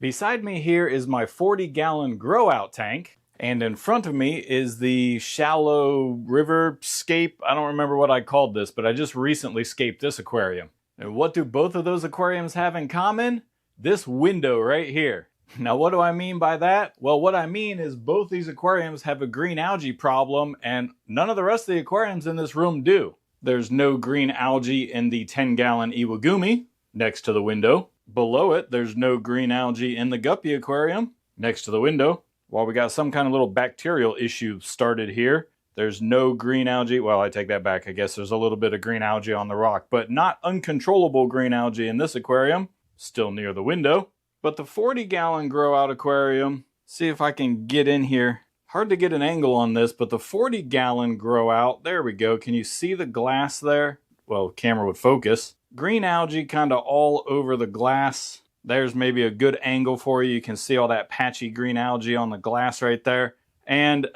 Beside me here is my 40-gallon grow out tank, and in front of me is the shallow river scape. I don't remember what I called this, but I just recently scaped this aquarium. And what do both of those aquariums have in common? This window right here. Now what do I mean by that? Well, what I mean is both these aquariums have a green algae problem, and none of the rest of the aquariums in this room do. There's no green algae in the 10-gallon Iwagumi next to the window. Below it, there's no green algae in the guppy aquarium next to the window. While we got some kind of little bacterial issue started here, there's no green algae. Well, I take that back. I guess there's a little bit of green algae on the rock, but not uncontrollable green algae in this aquarium, still near the window. But the 40-gallon grow out aquarium, see if I can get in here. Hard to get an angle on this, but the 40-gallon grow out, there we go. Can you see the glass there? Well, camera would focus. Green algae kind of all over the glass. There's maybe a good angle for you. You can see all that patchy green algae on the glass right there. And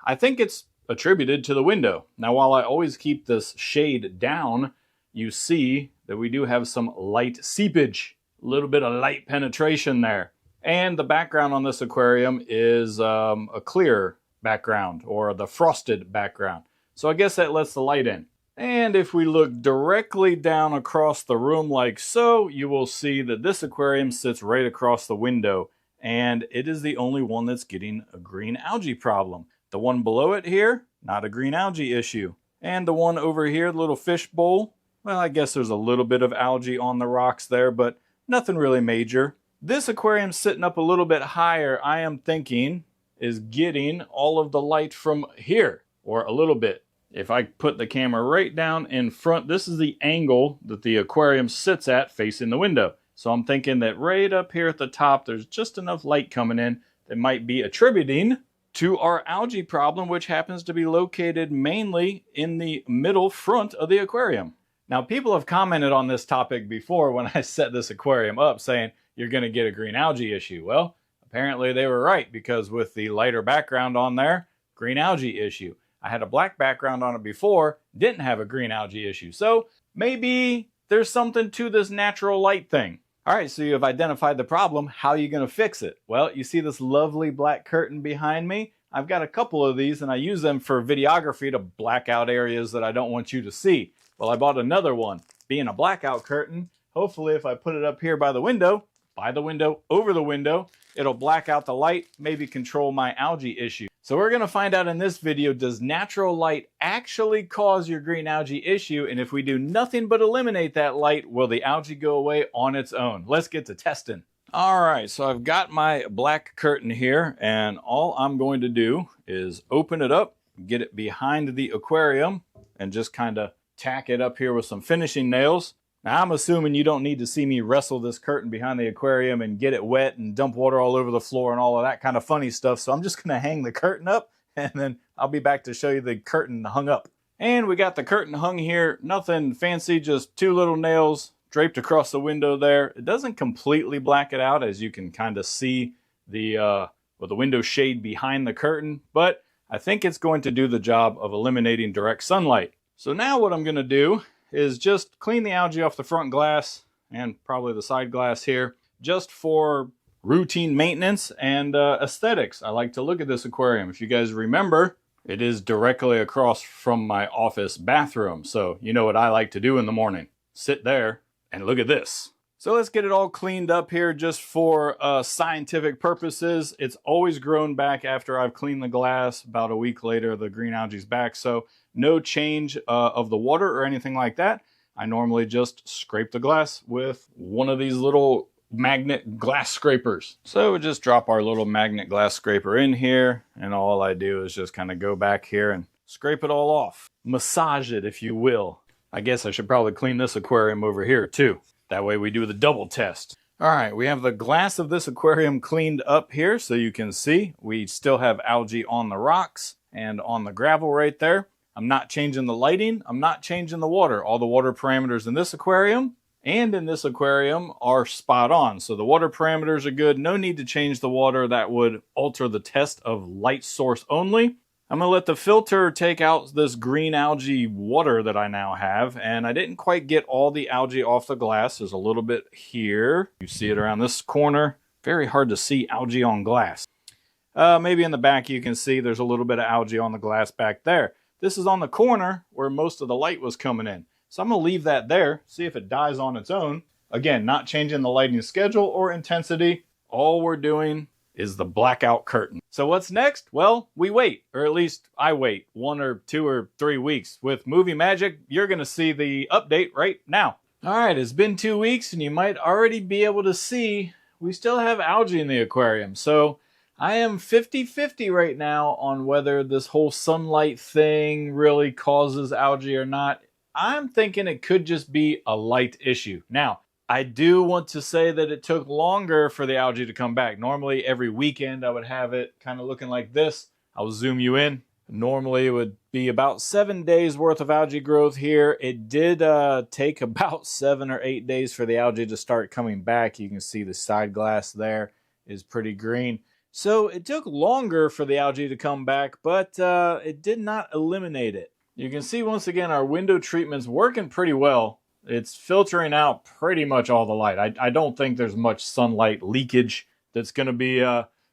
I think it's attributed to the window. Now, while I always keep this shade down, you see that we do have some light seepage. A little bit of light penetration there. And the background on this aquarium is a clear background, or the frosted background. So I guess that lets the light in. And if we look directly down across the room like so, you will see that this aquarium sits right across the window, and it is the only one that's getting a green algae problem. The one below it here, not a green algae issue. And the one over here, the little fish bowl, well, I guess there's a little bit of algae on the rocks there, but nothing really major. This aquarium sitting up a little bit higher, I am thinking, is getting all of the light from here, or a little bit. If I put the camera right down in front, this is the angle that the aquarium sits at facing the window. So I'm thinking that right up here at the top, there's just enough light coming in that might be attributing to our algae problem, which happens to be located mainly in the middle front of the aquarium. Now, people have commented on this topic before when I set this aquarium up, saying you're going to get a green algae issue. Well, apparently they were right, because with the lighter background on there, green algae issue. I had a black background on it before, didn't have a green algae issue. So maybe there's something to this natural light thing. All right, so you've identified the problem. How are you going to fix it? Well, you see this lovely black curtain behind me? I've got a couple of these, and I use them for videography to black out areas that I don't want you to see. Well, I bought another one. Being a blackout curtain, hopefully if I put it up here by the window, over the window, it'll black out the light, maybe control my algae issue. So we're going to find out in this video, does natural light actually cause your green algae issue? And if we do nothing but eliminate that light, will the algae go away on its own? Let's get to testing. All right, so I've got my black curtain here, and all I'm going to do is open it up, get it behind the aquarium, and just kind of tack it up here with some finishing nails. Now, I'm assuming you don't need to see me wrestle this curtain behind the aquarium and get it wet and dump water all over the floor and all of that kind of funny stuff. So I'm just going to hang the curtain up, and then I'll be back to show you the curtain hung up. And we got the curtain hung here. Nothing fancy, just two little nails draped across the window there. It doesn't completely black it out, as you can kind of see the window shade behind the curtain. But I think it's going to do the job of eliminating direct sunlight. So now what I'm going to do is just clean the algae off the front glass and probably the side glass here, just for routine maintenance and aesthetics. I like to look at this aquarium. If you guys remember, it is directly across from my office bathroom. So you know what I like to do in the morning. Sit there and look at this. So let's get it all cleaned up here just for scientific purposes. It's always grown back after I've cleaned the glass. About a week later, the green algae's back. So no change of the water or anything like that. I normally just scrape the glass with one of these little magnet glass scrapers. So we just drop our little magnet glass scraper in here, and all I do is just kind of go back here and scrape it all off. Massage it, if you will. I guess I should probably clean this aquarium over here too. That way we do the double test. All right, we have the glass of this aquarium cleaned up here, so you can see we still have algae on the rocks and on the gravel right there. I'm not changing the lighting. I'm not changing the water. All the water parameters in this aquarium and in this aquarium are spot on. So the water parameters are good. No need to change the water. That would alter the test of light source only. I'm going to let the filter take out this green algae water that I now have. And I didn't quite get all the algae off the glass. There's a little bit here. You see it around this corner. Very hard to see algae on glass. Maybe in the back you can see there's a little bit of algae on the glass back there. This is on the corner where most of the light was coming in. So I'm going to leave that there, see if it dies on its own. Again, not changing the lighting schedule or intensity. All we're doing is the blackout curtain. So what's next? Well, we wait, or at least I wait 1 or 2 or 3 weeks. With Movie Magic, you're going to see the update right now. All right, it's been 2 weeks and you might already be able to see we still have algae in the aquarium. So I am 50-50 right now on whether this whole sunlight thing really causes algae or not. I'm thinking it could just be a light issue. Now, I do want to say that it took longer for the algae to come back. Normally, every weekend I would have it kind of looking like this. I'll zoom you in. Normally, it would be about 7 days worth of algae growth here. It did take about 7 or 8 days for the algae to start coming back. You can see the side glass there is pretty green. So it took longer for the algae to come back, but it did not eliminate it. You can see once again our window treatment's working pretty well. It's filtering out pretty much all the light. I don't think there's much sunlight leakage that's going to be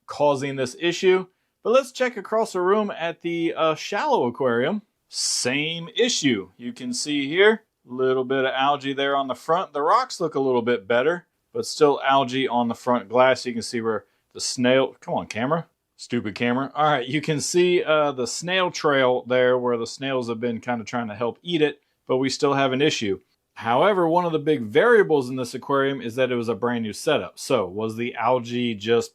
causing this issue. But let's check across the room at the shallow aquarium. Same issue. You can see here, a little bit of algae there on the front. The rocks look a little bit better, but still algae on the front glass. You can see where the snail, come on camera, stupid camera. All right, you can see the snail trail there where the snails have been kind of trying to help eat it, but we still have an issue. However, one of the big variables in this aquarium is that it was a brand new setup. So was the algae just,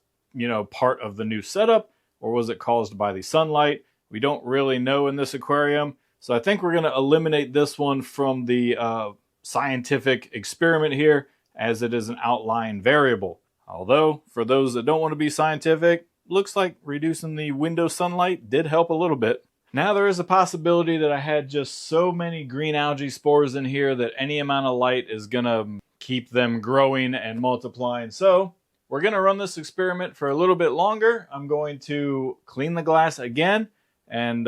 part of the new setup, or was it caused by the sunlight? We don't really know in this aquarium. So I think we're going to eliminate this one from the scientific experiment here, as it is an outlying variable. Although, for those that don't want to be scientific, looks like reducing the window sunlight did help a little bit. Now there is a possibility that I had just so many green algae spores in here that any amount of light is going to keep them growing and multiplying. So we're going to run this experiment for a little bit longer. I'm going to clean the glass again. And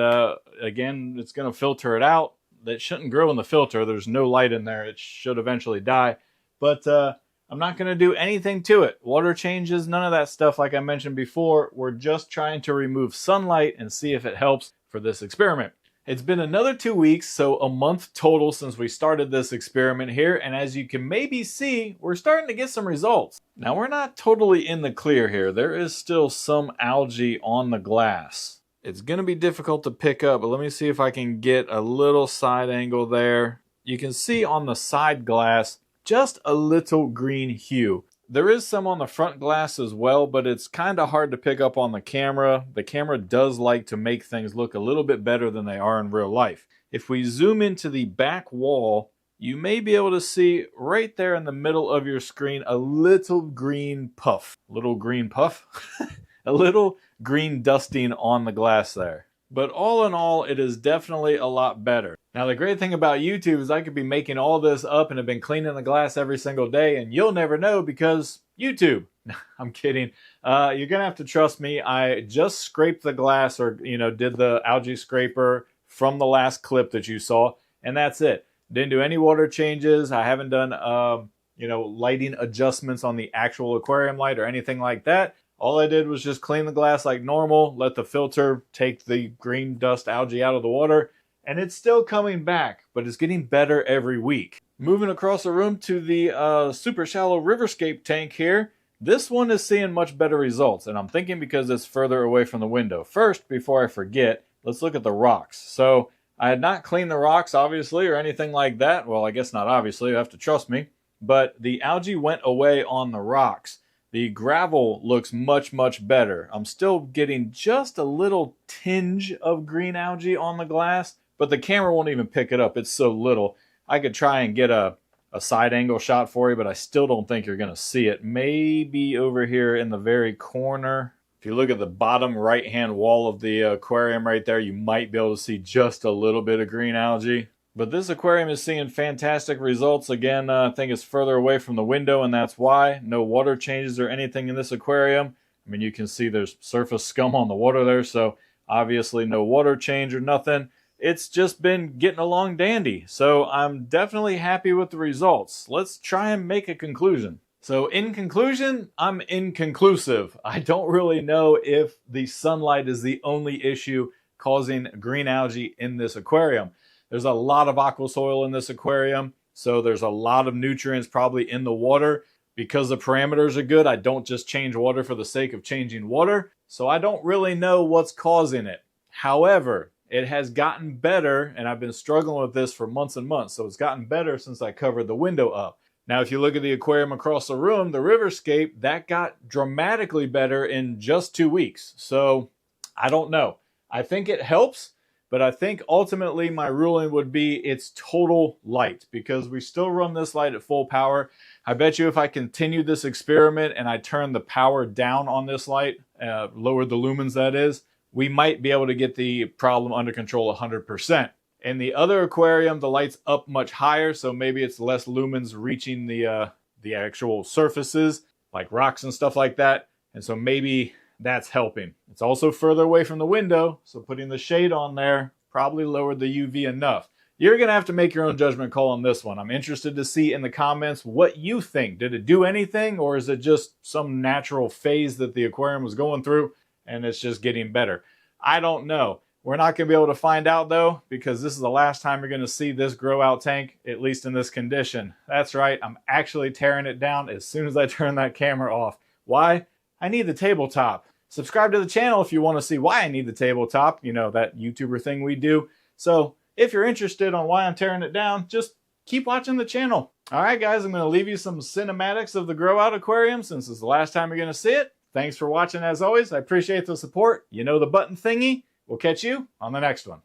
again, it's going to filter it out. That shouldn't grow in the filter. There's no light in there. It should eventually die. But I'm not going to do anything to it. Water changes, none of that stuff like I mentioned before. We're just trying to remove sunlight and see if it helps for this experiment. It's been another 2 weeks, so a month total since we started this experiment here, and as you can maybe see, we're starting to get some results. Now we're not totally in the clear here. There is still some algae on the glass. It's going to be difficult to pick up, but let me see if I can get a little side angle there. You can see on the side glass just a little green hue. There is some on the front glass as well, but it's kind of hard to pick up on the camera. The camera does like to make things look a little bit better than they are in real life. If we zoom into the back wall, you may be able to see right there in the middle of your screen a little green puff. Little green puff? A little green dusting on the glass there. But all in all, it is definitely a lot better. Now, the great thing about YouTube is I could be making all this up and have been cleaning the glass every single day, and you'll never know because YouTube. I'm kidding. You're going to have to trust me. I just scraped the glass or, did the algae scraper from the last clip that you saw, and that's it. Didn't do any water changes. I haven't done, lighting adjustments on the actual aquarium light or anything like that. All I did was just clean the glass like normal, let the filter take the green dust algae out of the water, and it's still coming back, but it's getting better every week. Moving across the room to the super shallow riverscape tank here, this one is seeing much better results, and I'm thinking because it's further away from the window. First, before I forget, let's look at the rocks. So I had not cleaned the rocks, obviously, or anything like that. Well, I guess not obviously, you have to trust me. But the algae went away on the rocks. The gravel looks much, much better. I'm still getting just a little tinge of green algae on the glass, but the camera won't even pick it up. It's so little. I could try and get a side angle shot for you, but I still don't think you're going to see it. Maybe over here in the very corner. If you look at the bottom right-hand wall of the aquarium right there, you might be able to see just a little bit of green algae. But this aquarium is seeing fantastic results. Again, I think it's further away from the window, and that's why. No water changes or anything in this aquarium. I mean, you can see there's surface scum on the water there, so obviously no water change or nothing. It's just been getting along dandy. So I'm definitely happy with the results. Let's try and make a conclusion. So in conclusion, I'm inconclusive. I don't really know if the sunlight is the only issue causing green algae in this aquarium. There's a lot of aqua soil in this aquarium, so there's a lot of nutrients probably in the water. Because the parameters are good, I don't just change water for the sake of changing water, so I don't really know what's causing it. However, it has gotten better, and I've been struggling with this for months and months, so it's gotten better since I covered the window up. Now, if you look at the aquarium across the room, the riverscape, that got dramatically better in just 2 weeks. So, I don't know. I think it helps, but I think ultimately my ruling would be it's total light, because we still run this light at full power. I bet you if I continue this experiment and I turn the power down on this light, lower the lumens that is, we might be able to get the problem under control 100%. In the other aquarium, the light's up much higher, so maybe it's less lumens reaching the actual surfaces, like rocks and stuff like that, and so maybe that's helping. It's also further away from the window, so putting the shade on there probably lowered the UV enough. You're going to have to make your own judgment call on this one. I'm interested to see in the comments what you think. Did it do anything, or is it just some natural phase that the aquarium was going through and it's just getting better? I don't know. We're not going to be able to find out though, because this is the last time you're going to see this grow out tank, at least in this condition. That's right, I'm actually tearing it down as soon as I turn that camera off. Why? I need the tabletop. Subscribe to the channel if you want to see why I need the tabletop, you know, that YouTuber thing we do. So if you're interested on why I'm tearing it down, just keep watching the channel. All right, guys, I'm going to leave you some cinematics of the grow out aquarium since it's the last time you're going to see it. Thanks for watching as always. I appreciate the support. You know the button thingy. We'll catch you on the next one.